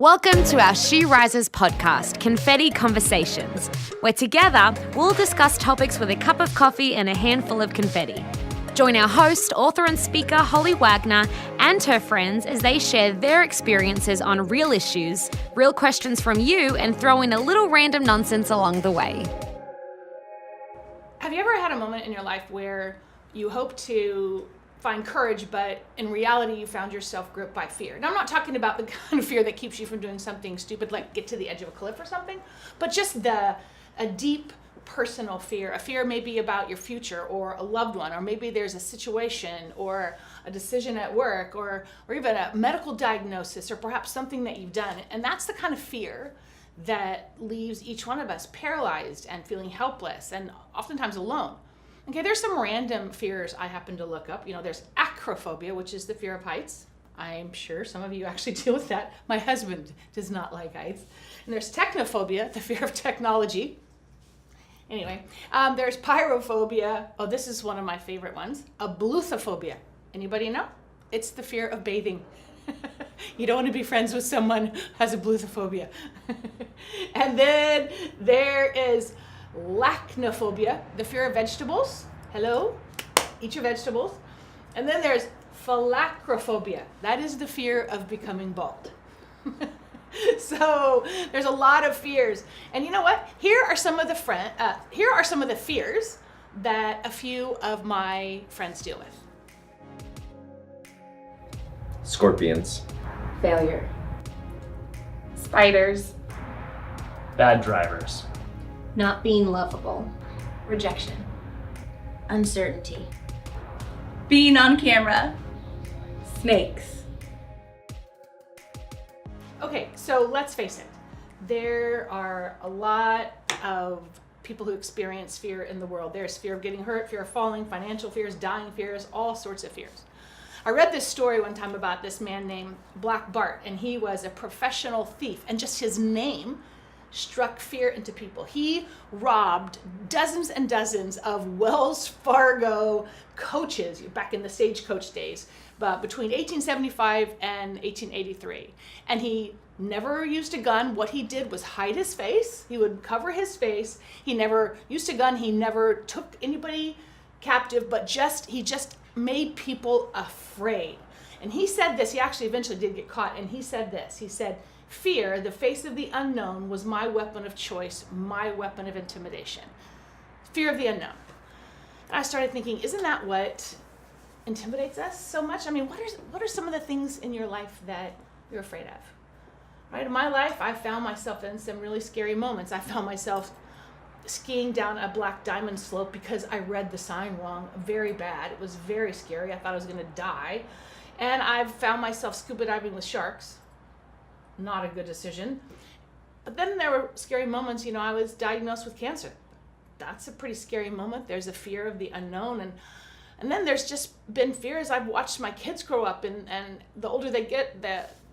Welcome to our She Rises podcast, Confetti Conversations, where together we'll discuss topics with a cup of coffee and a handful of confetti. Join our host, author and speaker Holly Wagner and her friends as they share their experiences on real issues, real questions from you, and throw in a little random nonsense along the way. Have you ever had a moment in your life where you hope to find courage, but in reality you found yourself gripped by fear? Now, I'm not talking about the kind of fear that keeps you from doing something stupid like get to the edge of a cliff or something, but just a deep personal fear. A fear maybe about your future or a loved one, or maybe there's a situation or a decision at work or even a medical diagnosis or perhaps something that you've done. And that's the kind of fear that leaves each one of us paralyzed and feeling helpless and oftentimes alone. Okay, there's some random fears I happen to look up. There's acrophobia, which is the fear of heights. I'm sure some of you actually deal with that. My husband does not like heights. And there's technophobia, the fear of technology. Anyway, there's pyrophobia. Oh, this is one of my favorite ones. Ablutophobia. Anybody know? It's the fear of bathing. You don't want to be friends with someone who has ablutophobia. And then there is lachnophobia, the fear of vegetables. Hello, eat your vegetables. And then there's phylacrophobia. That is the fear of becoming bald. So there's a lot of fears. And you know what? Here are some of the fears that a few of my friends deal with. Scorpions. Failure. Spiders. Bad drivers. Not being lovable. Rejection. Uncertainty. Being on camera. Snakes. Okay, so let's face it. There are a lot of people who experience fear in the world. There's fear of getting hurt, fear of falling, financial fears, dying fears, all sorts of fears. I read this story one time about this man named Bart, and he was a professional thief, and just his name struck fear into people. He robbed dozens and dozens of Wells Fargo coaches back in the stagecoach days, but between 1875 and 1883. And he never used a gun. What he did was hide his face. He would cover his face. He never used a gun. He never took anybody captive, but he just made people afraid. And he said this, he actually eventually did get caught, and he said this, he said, "Fear, the face of the unknown, was my weapon of choice, my weapon of intimidation." Fear of the unknown. And I started thinking, isn't that what intimidates us so much? I mean, what are some of the things in your life that you're afraid of? Right? In my life, I found myself in some really scary moments. I found myself skiing down a black diamond slope because I read the sign wrong, very bad. It was very scary. I thought I was going to die. And I've found myself scuba diving with sharks. Not a good decision. But then there were scary moments. I was diagnosed with cancer. That's a pretty scary moment. There's a fear of the unknown. And then there's just been fears. I've watched my kids grow up, and the older they get,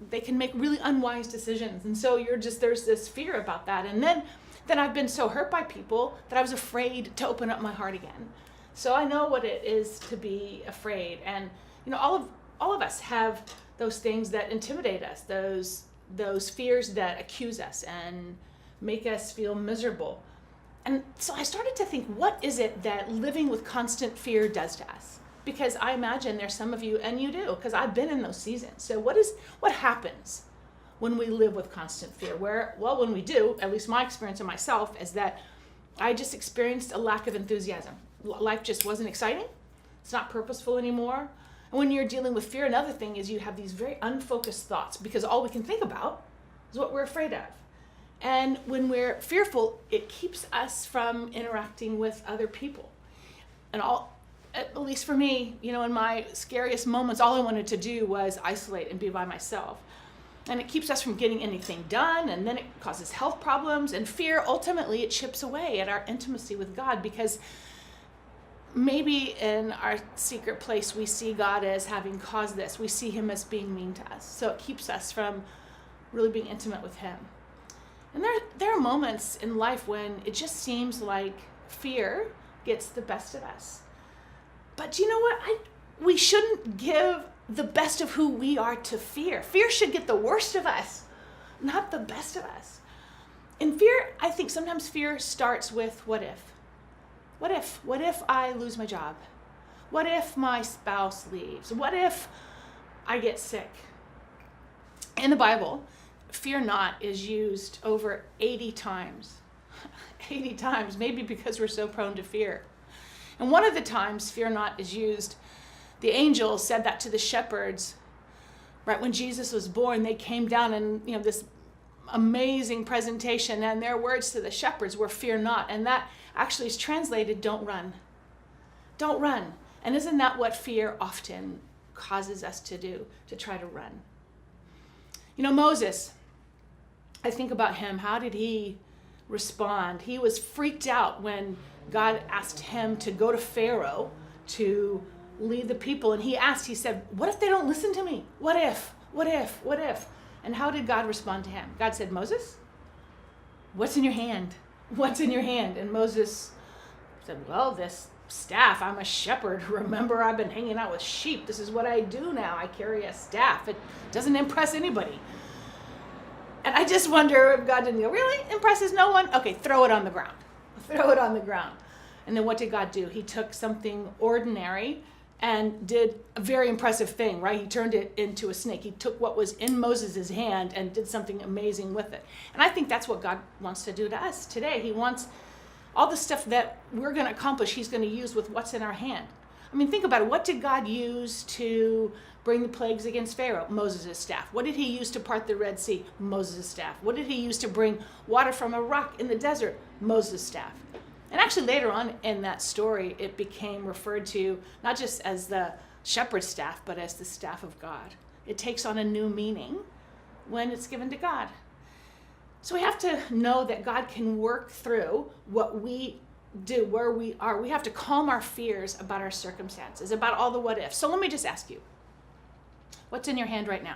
they can make really unwise decisions. And so there's this fear about that. And then I've been so hurt by people that I was afraid to open up my heart again. So I know what it is to be afraid. And all of us have those things that intimidate us, those fears that accuse us and make us feel miserable. And so I started to think, what is it that living with constant fear does to us? Because I imagine there's some of you, and you do, because I've been in those seasons. So what happens when we live with constant fear? When we do, at least my experience of myself is that I just experienced a lack of enthusiasm. Life just wasn't exciting. It's not purposeful anymore. And when you're dealing with fear, another thing is you have these very unfocused thoughts because all we can think about is what we're afraid of. And when we're fearful, it keeps us from interacting with other people. And at least for me, in my scariest moments, all I wanted to do was isolate and be by myself. And it keeps us from getting anything done, and then it causes health problems. And fear, ultimately, it chips away at our intimacy with God, because maybe in our secret place we see God as having caused this. We see him as being mean to us. So it keeps us from really being intimate with him. And there are moments in life when it just seems like fear gets the best of us. But you know what? We shouldn't give the best of who we are to fear. Fear should get the worst of us. not the best of us. In fear, I think sometimes fear starts with what if? What if? What if I lose my job? What if my spouse leaves? What if I get sick? In the Bible, fear not is used over 80 times. 80 times, maybe because we're so prone to fear. And one of the times fear not is used, the angel said that to the shepherds right when Jesus was born. They came down and, this amazing presentation, and their words to the shepherds were fear not. And that actually is translated, don't run. Don't run. And isn't that what fear often causes us to do, to try to run? Moses, I think about him. How did he respond? He was freaked out when God asked him to go to Pharaoh to lead the people. And he said, what if they don't listen to me? What if? What if? What if? And how did God respond to him? God said, Moses, what's in your hand? What's in your hand? And Moses said, well, this staff. I'm a shepherd. Remember, I've been hanging out with sheep. This is what I do now. I carry a staff. It doesn't impress anybody. And I just wonder if God didn't go, really? Impresses no one? Okay, throw it on the ground. Throw it on the ground. And then what did God do? He took something ordinary and did a very impressive thing, right? He turned it into a snake. He took what was in Moses' hand and did something amazing with it. And I think that's what God wants to do to us today. He wants all the stuff that we're going to accomplish, he's going to use with what's in our hand. I mean, think about it. What did God use to bring the plagues against Pharaoh? Moses' staff. What did he use to part the Red Sea? Moses' staff. What did he use to bring water from a rock in the desert? Moses' staff. And actually later on in that story, it became referred to not just as the shepherd's staff, but as the staff of God. It takes on a new meaning when it's given to God. So we have to know that God can work through what we do, where we are. We have to calm our fears about our circumstances, about all the what ifs. So let me just ask you, what's in your hand right now?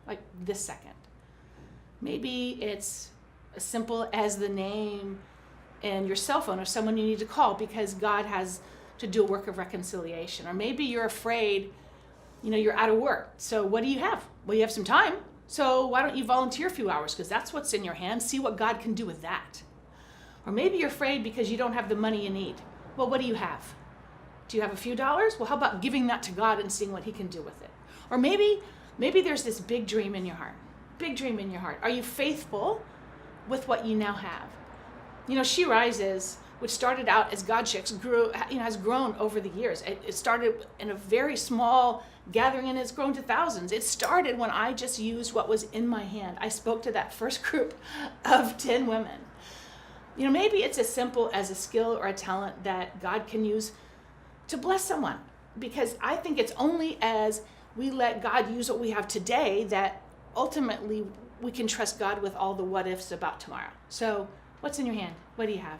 Like this second. Maybe it's as simple as the name in your cell phone of someone you need to call because God has to do a work of reconciliation. Or maybe you're afraid, you're out of work. So what do you have? Well, you have some time. So why don't you volunteer a few hours? Because that's what's in your hand. See what God can do with that. Or maybe you're afraid because you don't have the money you need. Well, what do you have? Do you have a few dollars? Well, how about giving that to God and seeing what he can do with it? Or maybe there's this big dream in your heart. Big dream in your heart. Are you faithful with what you now have? She Rises, which started out as God Chicks, has grown over the years. It started in a very small gathering and it's grown to thousands. It started when I just used what was in my hand. I spoke to that first group of 10 women. Maybe it's as simple as a skill or a talent that God can use to bless someone. Because I think it's only as we let God use what we have today that ultimately we can trust God with all the what ifs about tomorrow. So what's in your hand? What do you have?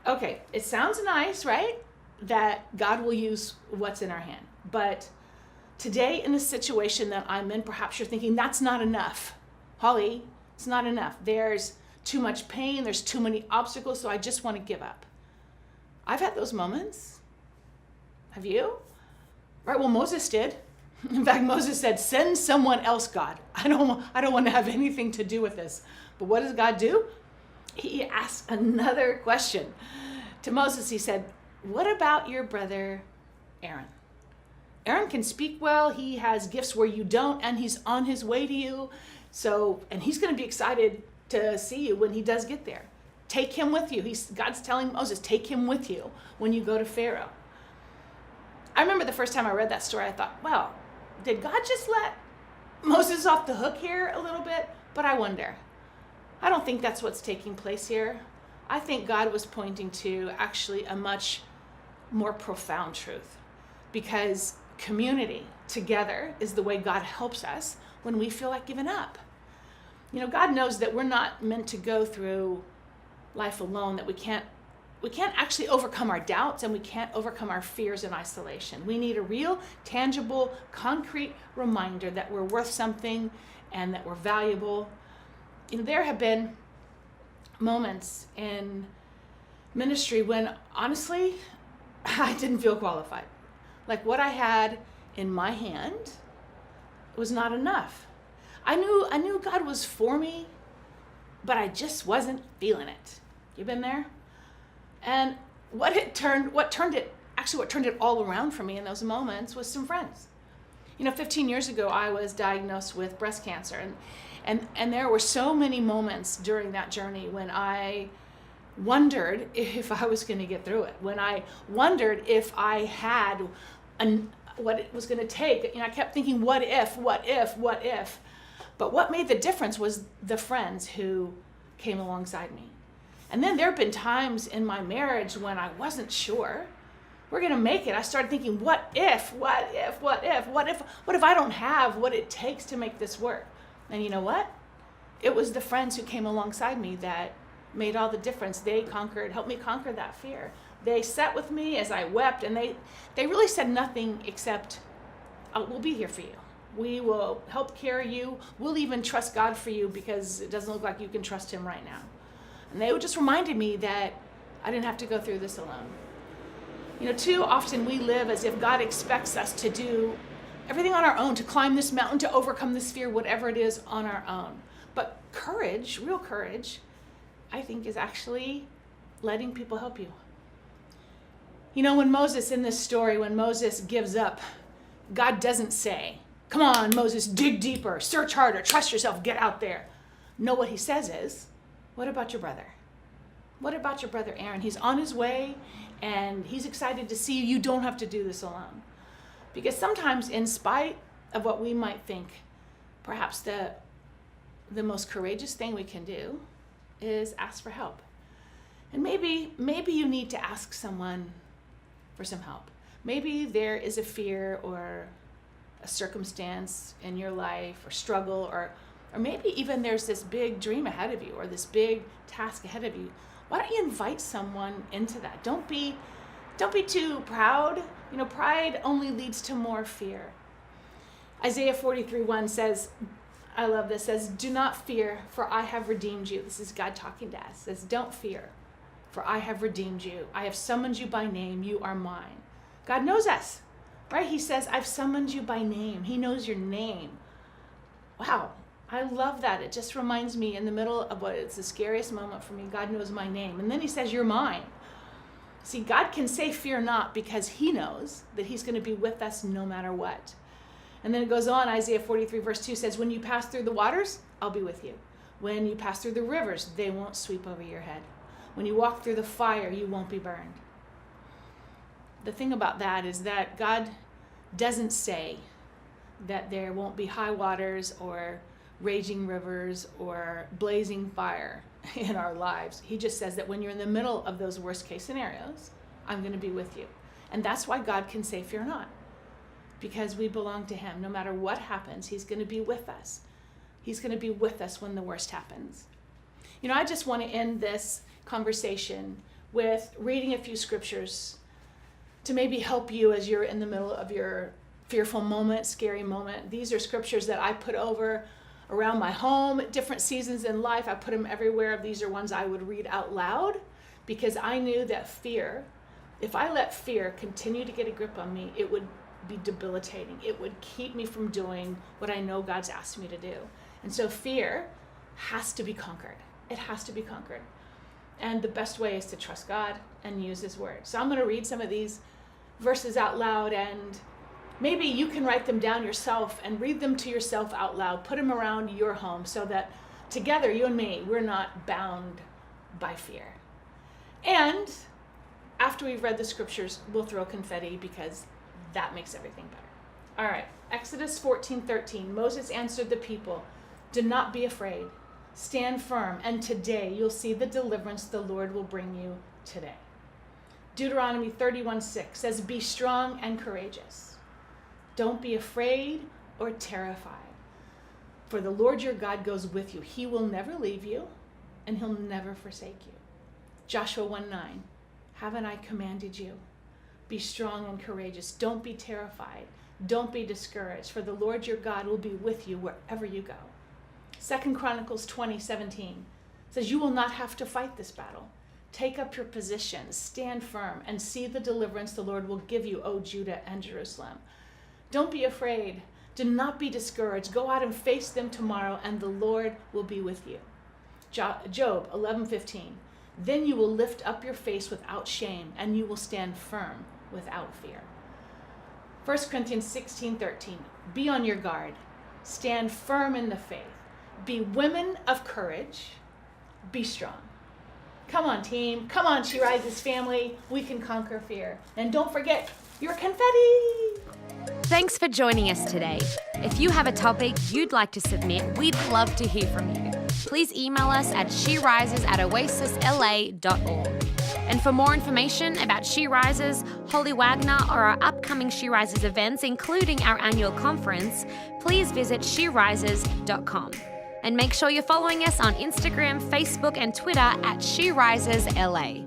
Okay, it sounds nice, right? That God will use what's in our hand. But today in the situation that I'm in, perhaps you're thinking, that's not enough. Holly, it's not enough. There's too much pain. There's too many obstacles, so I just want to give up. I've had those moments. Have you? Right, well, Moses did. In fact, Moses said, send someone else, God. I don't want to have anything to do with this. But what does God do? He asked another question. To Moses, he said, what about your brother Aaron? Aaron can speak well. He has gifts where you don't, and he's on his way to you. And he's going to be excited to see you when he does get there. Take him with you. God's telling Moses, take him with you when you go to Pharaoh. I remember the first time I read that story, I thought, well, did God just let Moses off the hook here a little bit? But I wonder. I don't think that's what's taking place here. I think God was pointing to actually a much more profound truth, because community together is the way God helps us when we feel like giving up. God knows that we're not meant to go through life alone, that we can't actually overcome our doubts and we can't overcome our fears in isolation. We need a real, tangible, concrete reminder that we're worth something and that we're valuable. There have been moments in ministry when, honestly, I didn't feel qualified. Like what I had in my hand was not enough. I knew God was for me, but I just wasn't feeling it. You been there? And what turned it all around for me in those moments was some friends. 15 years ago, I was diagnosed with breast cancer, and there were so many moments during that journey when I wondered if I was going to get through it, when I wondered if I had what it was going to take. I kept thinking, what if? But what made the difference was the friends who came alongside me. And then there have been times in my marriage when I wasn't sure we're going to make it. I started thinking, what if I don't have what it takes to make this work? And you know what? It was the friends who came alongside me that made all the difference. They helped me conquer that fear. They sat with me as I wept, and they really said nothing except, we'll be here for you. We will help carry you. We'll even trust God for you because it doesn't look like you can trust him right now. And they just reminded me that I didn't have to go through this alone. Too often we live as if God expects us to do everything on our own, to climb this mountain, to overcome this fear, whatever it is, on our own. But courage, real courage, I think, is actually letting people help you. When Moses, in this story, when Moses gives up, God doesn't say, come on, Moses, dig deeper, search harder, trust yourself, get out there. No, what he says is, what about your brother? What about your brother Aaron? He's on his way, and he's excited to see you. You don't have to do this alone. Because sometimes, in spite of what we might think, perhaps the most courageous thing we can do is ask for help. And maybe you need to ask someone for some help. Maybe there is a fear or a circumstance in your life or struggle, or maybe even there's this big dream ahead of you or this big task ahead of you. Why don't you invite someone into that? Don't be too proud. Pride only leads to more fear. Isaiah 43:1 says, I love this, says, do not fear, for I have redeemed you. This is God talking to us. Says, don't fear, for I have redeemed you. I have summoned you by name. You are mine. God knows us, right? He says, I've summoned you by name. He knows your name. Wow. I love that. It just reminds me, in the middle of what is the scariest moment for me, God knows my name. And then he says, you're mine. See, God can say fear not because he knows that he's going to be with us no matter what. And then it goes on, Isaiah 43 verse 2 says, when you pass through the waters, I'll be with you. When you pass through the rivers, they won't sweep over your head. When you walk through the fire, you won't be burned. The thing about that is that God doesn't say that there won't be high waters or raging rivers or blazing fire in our lives. He just says that when you're in the middle of those worst case scenarios, I'm going to be with you. And that's why God can say fear not, because we belong to him. No matter what happens, he's going to be with us. He's going to be with us when the worst happens. I just want to end this conversation with reading a few scriptures to maybe help you as you're in the middle of your fearful moment, scary moment. These are scriptures that I put over around my home at different seasons in life. I put them everywhere. These are ones I would read out loud because I knew that fear, if I let fear continue to get a grip on me, it would be debilitating. It would keep me from doing what I know God's asked me to do. And so fear has to be conquered. It has to be conquered. And the best way is to trust God and use his word. So I'm going to read some of these verses out loud, and maybe you can write them down yourself and read them to yourself out loud. Put them around your home so that together, you and me, we're not bound by fear. And after we've read the scriptures, we'll throw confetti because that makes everything better. All right, Exodus 14:13. Moses answered the people, do not be afraid. Stand firm, and today you'll see the deliverance the Lord will bring you today. Deuteronomy 31:6 says, be strong and courageous. Don't be afraid or terrified, for the Lord your God goes with you. He will never leave you, and he'll never forsake you. Joshua 1:9, haven't I commanded you? Be strong and courageous. Don't be terrified. Don't be discouraged, for the Lord your God will be with you wherever you go. 2 Chronicles 20:17 says, you will not have to fight this battle. Take up your positions, stand firm, and see the deliverance the Lord will give you, O Judah and Jerusalem. Don't be afraid. Do not be discouraged. Go out and face them tomorrow, and the Lord will be with you. Job 11:15. Then you will lift up your face without shame, and you will stand firm without fear. 1 Corinthians 16:13. Be on your guard. Stand firm in the faith. Be women of courage. Be strong. Come on, team. Come on, She Rises family. We can conquer fear. And don't forget, you're confetti. Thanks for joining us today. If you have a topic you'd like to submit, we'd love to hear from you. Please email us at sherises@oasisla.org. And for more information about She Rises, Holly Wagner, or our upcoming She Rises events, including our annual conference, please visit sherises.com. And make sure you're following us on Instagram, Facebook, and Twitter at She Rises LA.